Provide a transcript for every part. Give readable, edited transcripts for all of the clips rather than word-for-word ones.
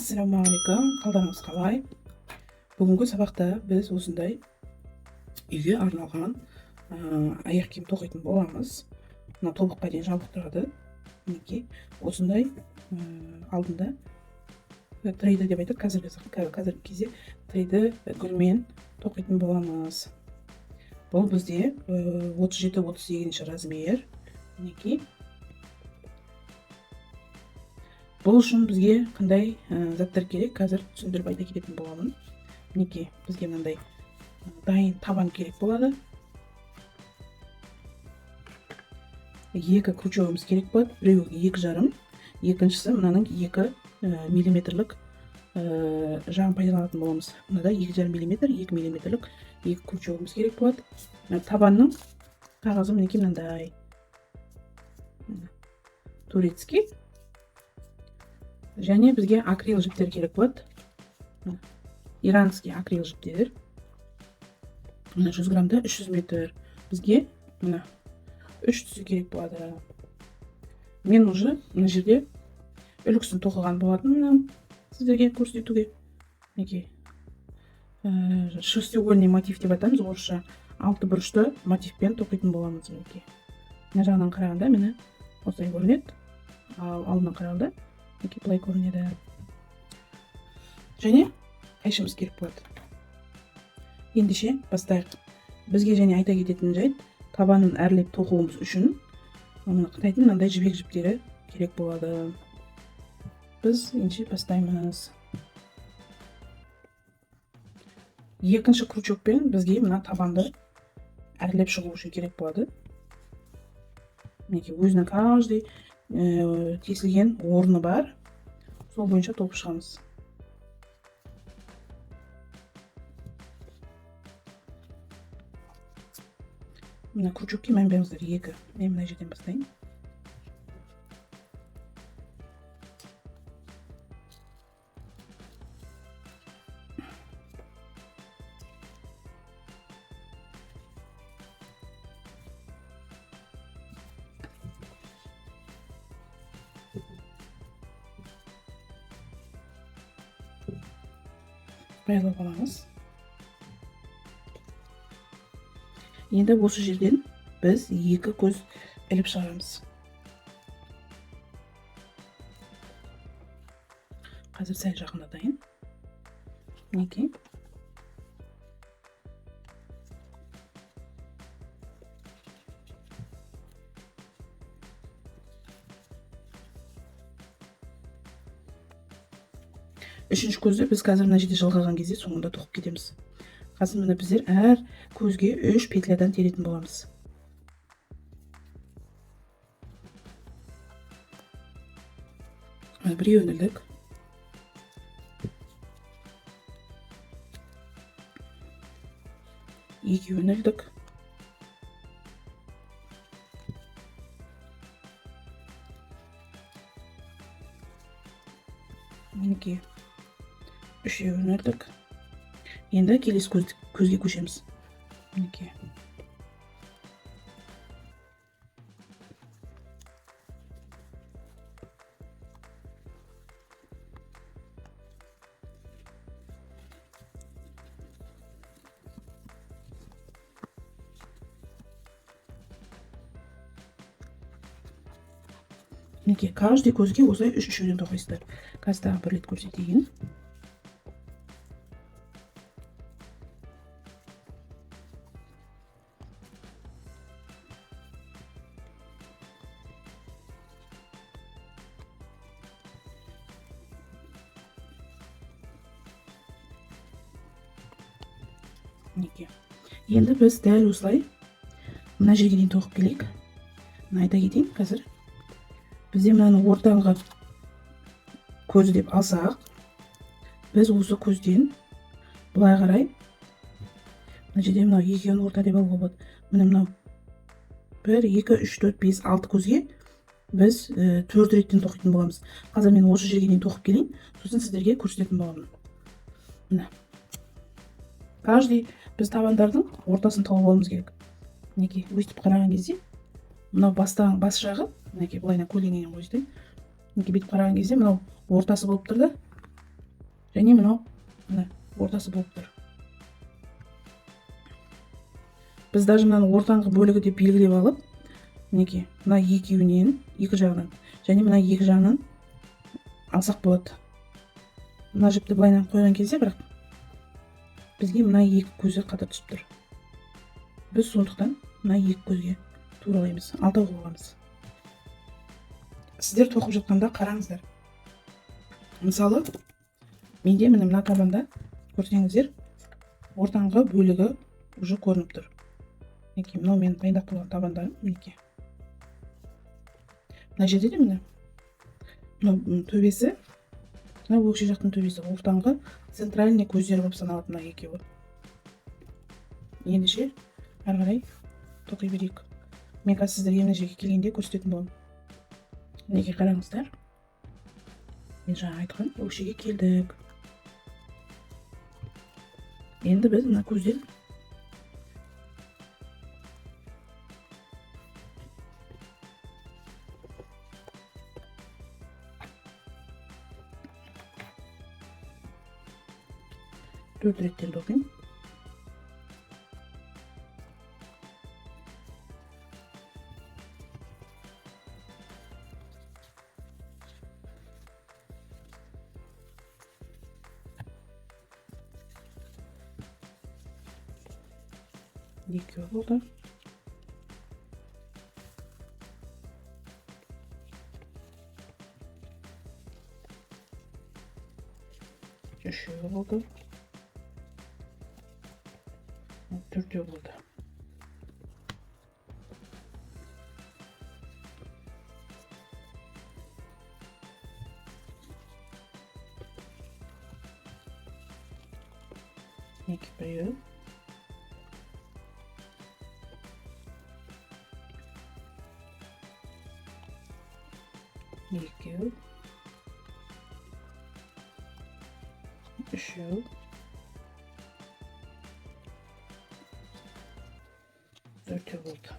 Ассалаумағалейкум, қалдарыңыз қалай? Бүгінгі сабақта біз осындай үйге арналған аяқ киім тоқитын боламыз. Мына тобыққа дейін жабық тұрады. Мінекей осындай алдында трейді деп айтады, қазіргі кезде трейді гүлмен тоқитын боламыз. Бұл бізде 37-38 размер. Мінекей. Бұл үшін бізге қандай заттар керек, қазір түсіндіріп айта кететін боламын. Мінекей, бізге мынандай дайын табан керек болады. Екі крючогымыз керек болады. Біреуі 2,5, екіншісі мынаның 2 миллиметрлік жағын пайдаланатын боламыз. Мынада 2,5 миллиметр, 2 миллиметрлік 2 крючогымыз керек болады. Табанның қағазы мінекей мынандай турецкий. Және бізге акрил жіптер керек болады. Иранский акрил жіптер. 100 грамда 300 метр. Бізге 3 түсі керек болады. Мен уже мына жерде үлгісін тоқыған болатын сіздерге көрсетуге. Шестиугольный мотив деп айтамыз, орысша 6 бұрышты мотивпен тоқитын боламыз. Мына жағынан қарағанда мені осылай көрінеді, ал алдынан қарағанда былай көрінеді. Және қайшымыз керек болады. Ендеше бастайық. Бізге және айта кететін жайт, табанын әрлеп тоқуымыз үшін Қытайдың мынандай жібек жіптері керек болады. Біз ендеше бастаймыз. Екінші крючокпен бізге мына табанды әрлеп шығу үшін керек болады. Өзінің каждый тесілген орны бар. Сол бойынша тоқып шығамыз. Мына крючокке мән беріңіздер, 2. Мен мына жерден бастайын. Байлап аламыз. Енді осы жерден біз 2 көз іліп шығарамыз. Қазір сәл жақындатайын. Мінекей. Үшінші көзді біз қазір мына жерде жалғаған кезде соңында тоқып кетеміз. Қазір мына біздер әр көзге 3 петлядан теретін боламыз. Біреуін ілдік. Екеуін ілдік. Мінекей. 3-еуін ілдік. Енді келесі көзге көшеміз. Мінекей. Мінекей, каждый көзге осылай 3-3-ден тоқисыздар. Қазір тағы бір рет көрсетейін. Енді біз дәл осылай мына жерге дейін тоқып келейік. Мына айта кетейін қазір. Бізде мынаны ортаңғы көзі деп алсақ, біз осы көзден былай қарай мына жерде мынау екеуін орта деп алуға болады. Мынау 1, 2, 3, 4, 5, 6 көзге біз 4 реттен тоқитын боламыз. Қазір мен осы жерге дейін тоқып келейін, сосын сіздерге көрсететін боламын. Мына каждый біз табандардың ортасын тауып алуымыз керек. Мінекей, өстіп қараған кезде мынау бас жағы, мінекей былайына көлденеңнен қойсай. Мінекей бүйтіп қараған кезде мынау ортасы болып тұр да. және мынау мына ортасы болып тұр. Біз даже мынаны ортаңғы бөлігі деп белгілеп алып, мінекей мына екеуінен, екі жағынан және мына екі жағынан алсақ болады. Мына жіпті былайынан қойған кезде бірақ бізге мына екі көзі қатар түсіп тұр. Біз сондықтан мына екі көзге туралаймыз, алтау қойғанбыз. Сіздер тоқып жатқанда қараңыздар. Мысалы, менде мына табанда көрсеңіздер, ортаңғы бөлігі уже көрініп тұр. Мінекей, мынау мен дайындап қойған табандарым, мінекей. Мына жерде де міне, мынау төбесі, мына өкше жақтың төбесі, ортаңғы центральный көздер болып саналады мына екеуі. Ендеше, ары қарай тоқи берейік. Мен қазір сіздерге мына жерге келгенде көрсететін боламын. Мінекей, қараңыздар. Мен жаңа айтқан өкшеге келдік. Енді біз мына көзден төрт реттен тоқимын. Екеуі болды. Үшеуі болды. Төртеу болды. Екі біреу. Екеу. Үшеу. Төртеу болды.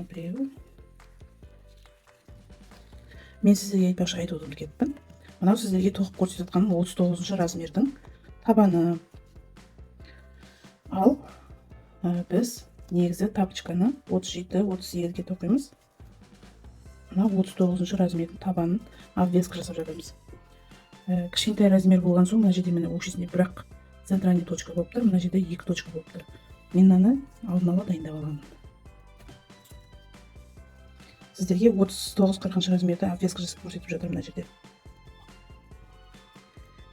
Біреу. Мен сіздерге айтпақшы айтуды ұмытып кеттім. Мынау сіздерге тоқып көрсетіп жатқаным 39-шы размердің табаны. Ал біз негізі тапочканы 37-38-ге тоқимыз. Мына 39-шы размердің табанын обвеска жасап жатырмыз. Кішкентай размер болған соң мына жерде міне өкшесінде бірақ центральный точка болып тұр, мына жерде екі точка болып тұр. Мен мынаны алдын ала дайындап аламын. Сіздерге 39-40 размерді обвеска жасап көрсетіп жатырмын мына жерде.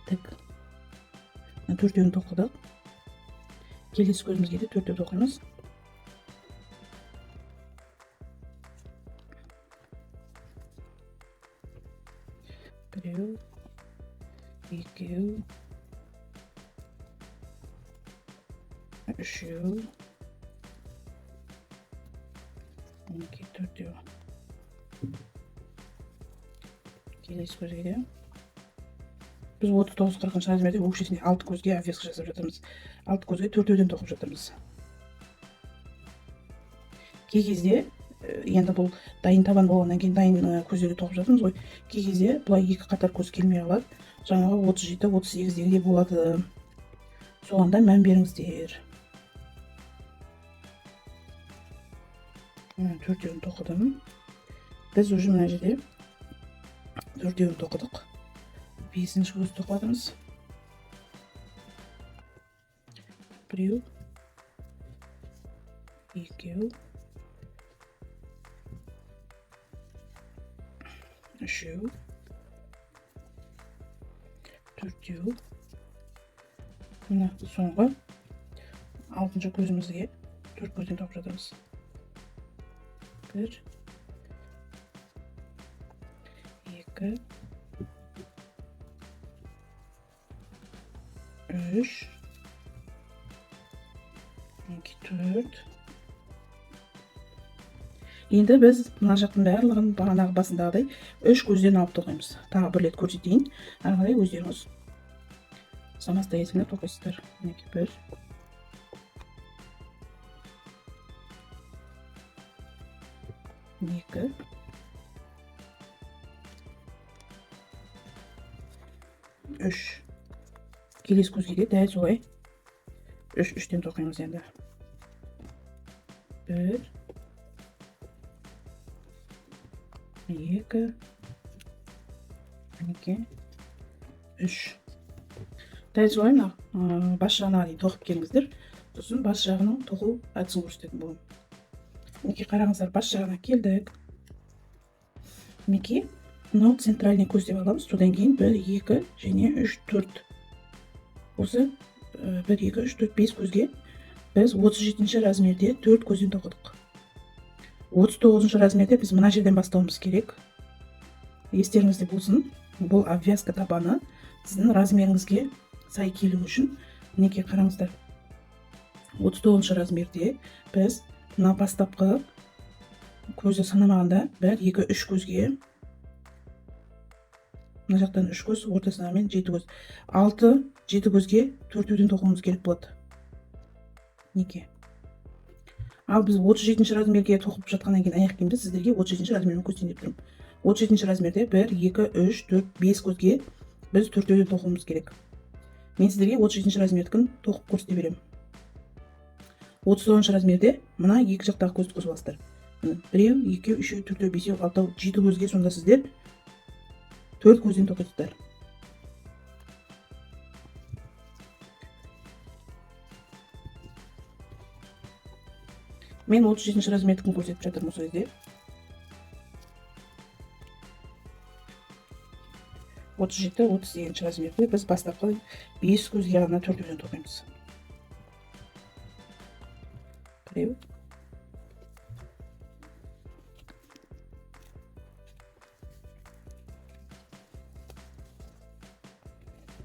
Так, төртеуін тоқыдық. Келесі көзімізге де төртеу тоқимыз. Біреу, екеу, үшеу, мінекей төртеу. Келесі көзге де. Біз 39-40 размерде өкшесінде 6 көзге обвеска жасап жатырмыз. 6 көзге төртеуден тоқып жатырмыз. Кей кезде, енді бұл дайын табан болғаннан кейін дайын көздерге тоқып жатырмыз ғой. Кей кезде бұлай екі қатар көз келмей қалады. Жаңағы 37-38-дегі болады. Соғанда мән беріңіздер. Төртеуін тоқыдым. Біз уже мына жерде төртеуін тоқыдық. Бесінші көз тоқладымыз. Біреу, екеу, үшеу, төртеу. Мына соңғы алтыншы көзімізге төрт көзден тоқып жатырмыз. Бір, екі, үш, төрт. Енді біз мына жақтың барлығын бағанағы басындағыдай үш көзден алып тоқимыз. Тағы бір рет көрсетейін. Ары қарай өздеріңіз самостоятельно тоқисыздар. Мінекей бір, 2 3 келесі көзге де дәл солай 3-3-тен тоқимыз енді. 1 2 2 3 дәл солай мына бас жағына дейін тоқып келіңіздер. Сосын бас жағының тоқу әдісін көрсететін боламын. Мінекей қараңыздар, бас жағына келдік. Мінекей мынау центральный көз деп аламыз. Содан кейін 1 2 және 3 4 осы 1 2 3 4 5 көзге біз 37 размерде 4 көзден тоқыдық. 39 размерде біз мына жерден бастауымыз керек. Естеріңізде болсын, бұл обвязка табаны сіздің размеріңізге сай келу үшін. Мінекей қараңыздар, 39 размерде біз мына бастапқы көзді санамағанда 1 2 3 көзге, мына жақтан 3 көз, ортасынан мен 7 көз, 6-7 көзге 4-ден тоқуымыз керек болады. Неке. Ал біз 37 размерге тоқып жатқаннан кейін аяқ киімді сіздерге 37 размермен көрсетейін деп тұрмын. 37 размерде 1 2 3 4 5 көзге біз 4-ден тоқуымыз керек. Мен сіздерге 37 размердікін тоқып көрсете беремін. 39 размерде мына екі жақтағы көзді қосып аласыздар. 1 2 3 4 5 6 7 көзге сонда сіздер 4 көзден тоқисыздар. Мен 37 размердікін көрсетіп жатырмын осы кезде. 37-38 размерде біз бастапқы 5 көзге ғана 4-ден тоқимыз. 1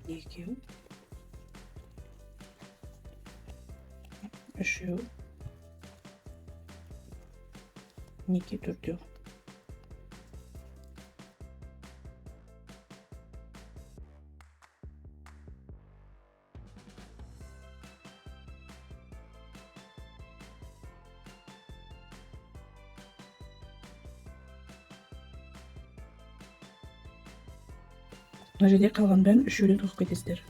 2 3 2 4 мына жерде қалған бәрін 3-ден тоқып кетесіздер.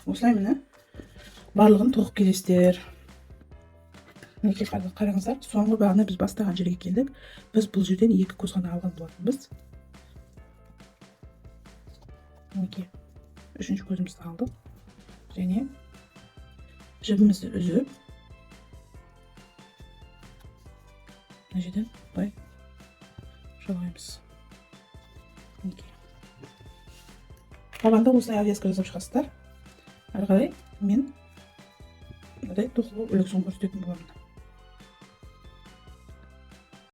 Осылай міне барлығын тоқып келесіздер. Мінекей қараңыздар, соңғы бағана біз бастаған жерге келдік. Біз бұл жерден 2 көз ғана алған болатынбыз. Мінекей 3-ші көзімізді алдық және жібімізді үзіп мына жерден былай жалғаймыз. Мінекей табанда осылай обвязка жасап шығасыздар. Ары қарай мен мынадай тоқылу үлгісін көрсететін боламын.